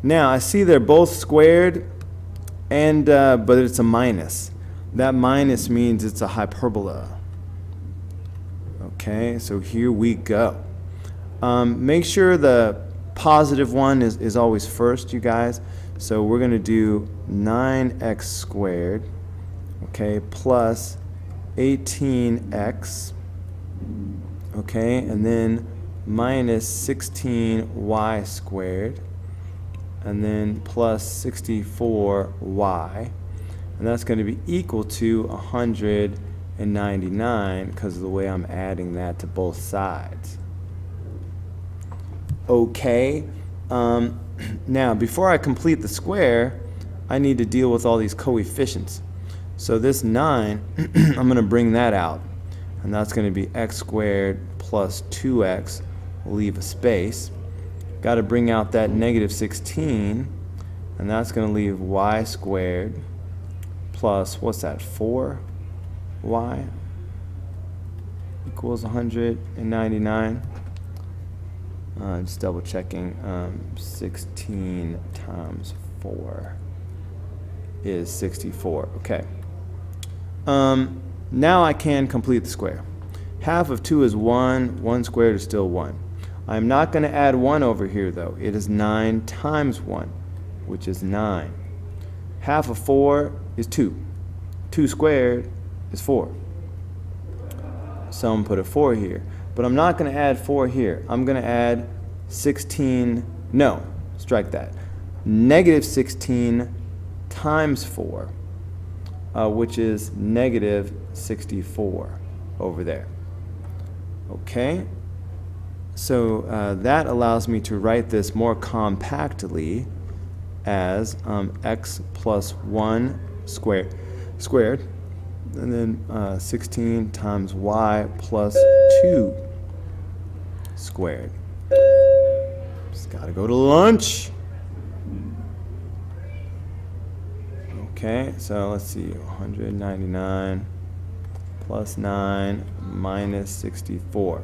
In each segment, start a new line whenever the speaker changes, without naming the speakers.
Now I see they're both squared, and but it's a minus. That minus means it's a hyperbola. Okay, so here we go. Make sure the positive one is always first, you guys. So we're going to do 9x squared, okay, plus 18x, okay, and then minus 16y squared, and then plus 64y, and that's going to be equal to 199 because of the way I'm adding that to both sides. Okay, now before I complete the square, I need to deal with all these coefficients. So this 9, I'm going to bring that out, and that's going to be x squared plus 2x. We'll leave a space. Got to bring out that negative 16, and that's going to leave y squared plus, what's that, 4y equals 199. Just double checking. 16 times 4 is 64. Okay. Now I can complete the square. Half of 2 is 1. 1 squared is still 1. I'm not going to add 1 over here, though. It is 9 times 1, which is 9. Half of 4 is 2. 2 squared is 4. So I'm going to put a 4 here. But I'm not going to add 4 here. I'm going to add 16, no, strike that. Negative 16 times 4, which is negative 64 over there. Okay, so that allows me to write this more compactly as x plus 1 squared, and then 16 times y plus 2 squared. Just gotta go to lunch. Okay, so let's see, 199 plus 9 minus 64.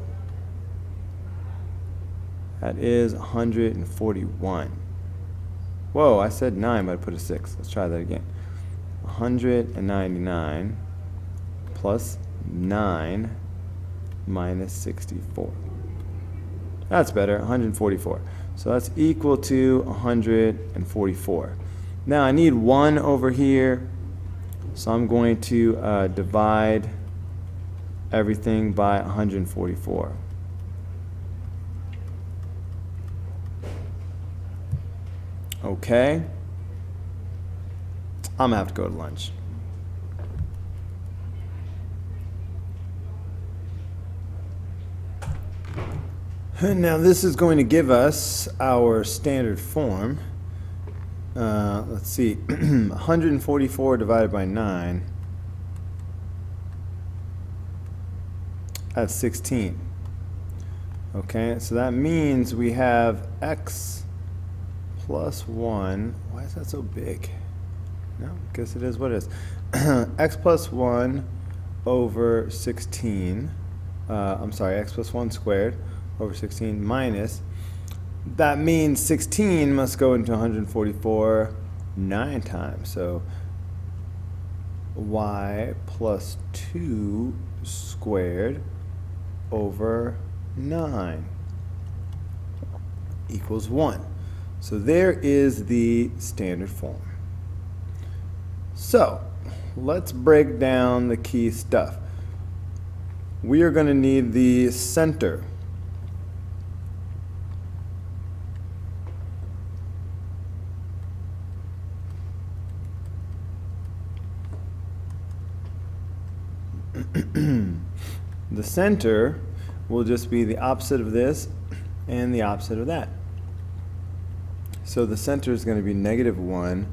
That is 141. Whoa, I said 9, but I put a 6. Let's try that again. 199 plus 9 minus 64. That's better, 144. So that's equal to 144. Now I need 1 over here, so I'm going to divide everything by 144. Okay. I'm going to have to go to lunch. Now this is going to give us our standard form. Let's see, 144 divided by 9, that's 16. Okay, so that means we have x plus 1. Why is that so big? No, I guess it is what it is. X plus 1 over 16. I'm sorry, x plus 1 squared over 16 minus. That means 16 must go into 144 9 times. So y plus 2 squared over 9 equals 1. So there is the standard form. So let's break down the key stuff. We are going to need the center. The center will just be the opposite of this and the opposite of that. So the center is going to be negative 1,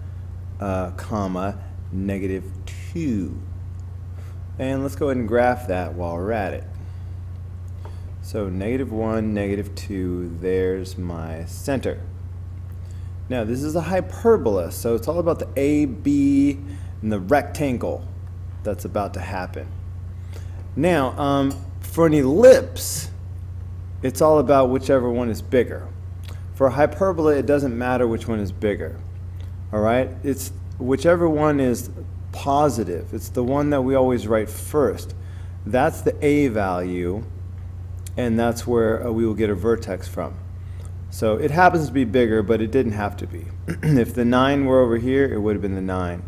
comma, negative 2. And let's go ahead and graph that while we're at it. So negative 1, negative 2, there's my center. Now this is a hyperbola, so it's all about the A, B, and the rectangle that's about to happen. Now, for an ellipse, it's all about whichever one is bigger. For a hyperbola, it doesn't matter which one is bigger. All right? It's whichever one is positive. It's the one that we always write first. That's the A value, and that's where we will get a vertex from. So it happens to be bigger, but it didn't have to be. If the 9 were over here, it would have been the 9.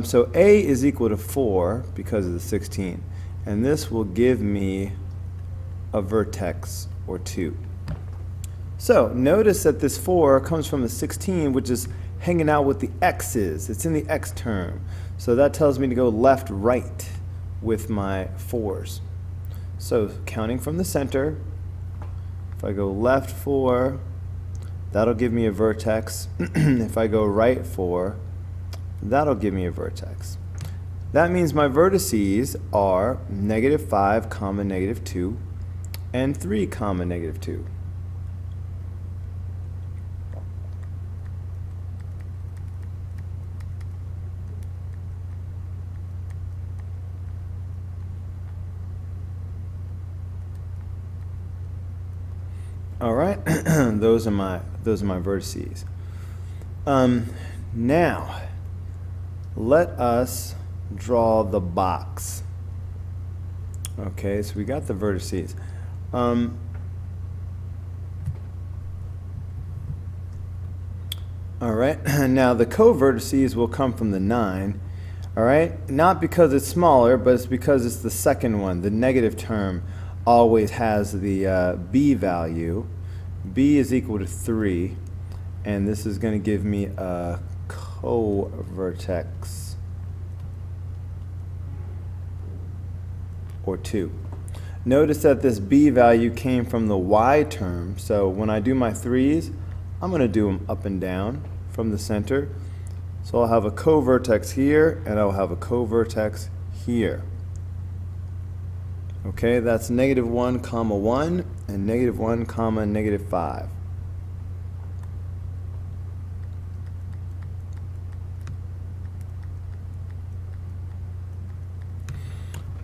So A is equal to 4 because of the 16. And this will give me a vertex, or 2. So notice that this 4 comes from the 16, which is hanging out with the x's. It's in the x term. So that tells me to go left, right with my 4s. So counting from the center, if I go left 4, that'll give me a vertex. If I go right 4, that'll give me a vertex. That means my vertices are -5, -2, and 3, -2. All right, those are my vertices. Now, let us draw the box. Okay, so we got the vertices. All right, now the co-vertices will come from the 9. All right, not because it's smaller, but it's because it's the second one. The negative term always has the B value. B is equal to 3, and this is going to give me a co-vertex, or 2. Notice that this B value came from the Y term, so when I do my 3's, I'm going to do them up and down from the center. So I'll have a co-vertex here, and I'll have a co-vertex here. Okay, that's -1, 1, and -1, -5.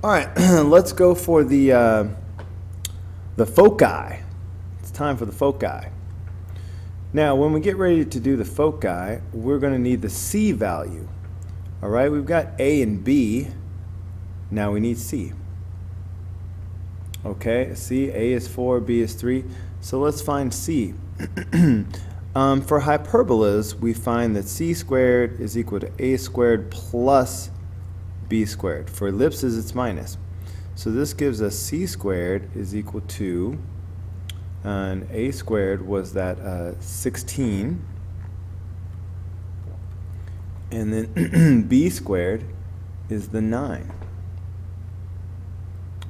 All right, let's go for the foci. It's time for the foci. Now, when we get ready to do the foci, we're going to need the C value. All right, we've got A and B. Now we need C. Okay, C, A is 4, B is 3. So let's find C. For hyperbolas, we find that C squared is equal to A squared plus B squared. For ellipses, it's minus. So this gives us C squared is equal to, and A squared was that 16. And then B squared is the 9.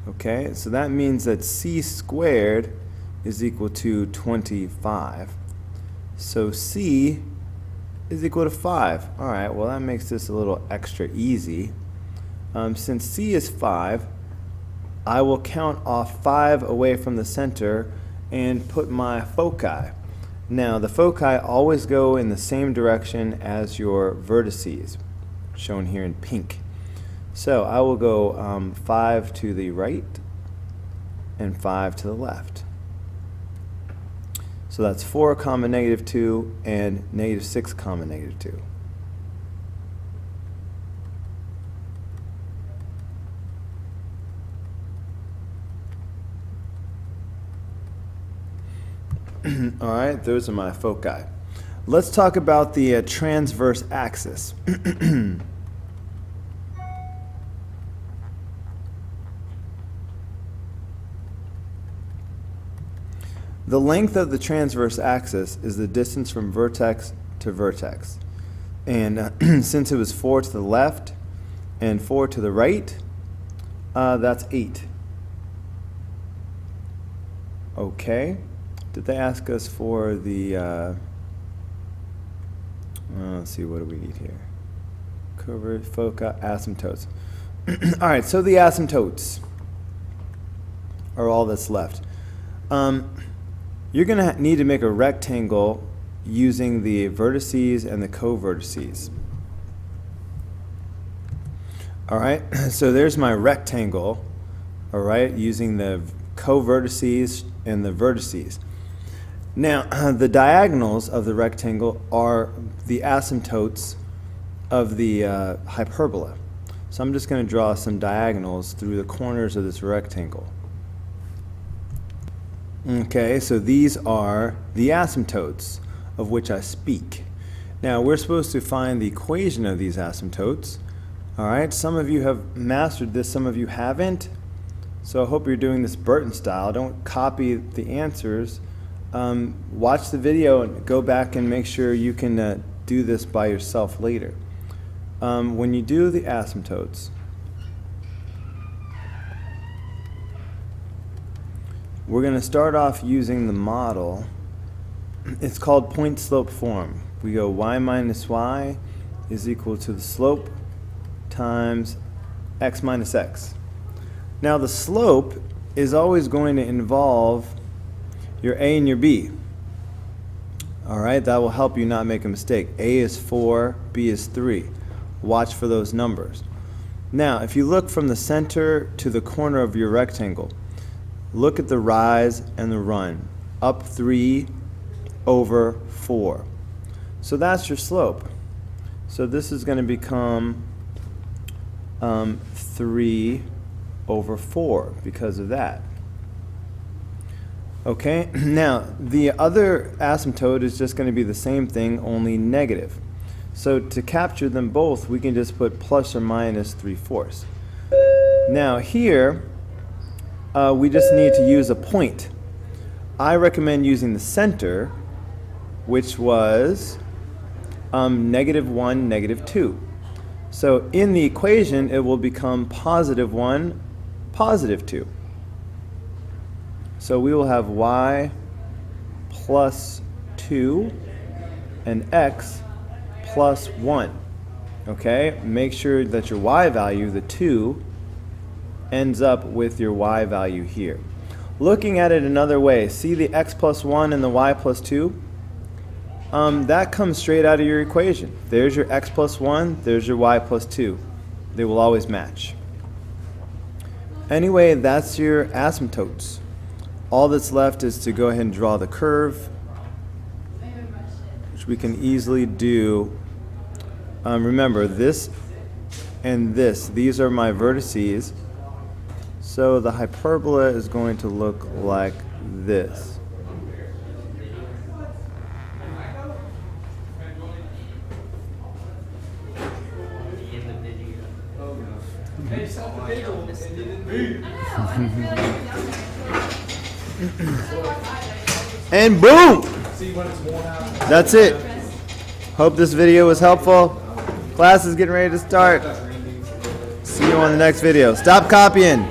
Okay, so that means that C squared is equal to 25. So C is equal to 5. All right, well that makes this a little extra easy. Since C is 5, I will count off 5 away from the center and put my foci. Now the foci always go in the same direction as your vertices, shown here in pink. So I will go 5 to the right and 5 to the left. So that's 4, -2 and -6, -2. All right, those are my foci. Let's talk about the transverse axis. The length of the transverse axis is the distance from vertex to vertex. And since it was 4 to the left and 4 to the right, that's 8. Okay. Did they ask us for the, let's see, what do we need here? Covert, Phoca, asymptotes. All right, so the asymptotes are all that's left. You're going to need to make a rectangle using the vertices and the co-vertices. All right, so there's my rectangle, all right, using the co-vertices and the vertices. Now, the diagonals of the rectangle are the asymptotes of the hyperbola. So I'm just going to draw some diagonals through the corners of this rectangle. Okay, so these are the asymptotes of which I speak. Now, we're supposed to find the equation of these asymptotes. All right, some of you have mastered this, some of you haven't. So I hope you're doing this Burton style. Don't copy the answers. Watch the video and go back and make sure you can do this by yourself later. When you do the asymptotes, we're going to start off using the model. It's called point slope form. We go y minus y is equal to the slope times x minus x. Now the slope is always going to involve your a and your b. All right, that will help you not make a mistake. A is 4, b is 3. Watch for those numbers. Now, if you look from the center to the corner of your rectangle, look at the rise and the run. Up 3 over 4. So that's your slope. So this is going to become 3 over 4 because of that. Okay, now the other asymptote is just going to be the same thing, only negative. So to capture them both, we can just put plus or minus 3/4. Now here, we just need to use a point. I recommend using the center, which was -1, -2. So in the equation, it will become +1, +2. So we will have y plus 2 and x plus 1. Okay? Make sure that your y value, the 2, ends up with your y value here. Looking at it another way, see the x plus 1 and the y plus 2? That comes straight out of your equation. There's your x plus 1, there's your y plus 2. They will always match. Anyway, that's your asymptotes. All that's left is to go ahead and draw the curve, which we can easily do. Remember, this and this, these are my vertices. So the hyperbola is going to look like this. And boom! That's it. Hope this video was helpful. Class is getting ready to start. See you on the next video. Stop copying.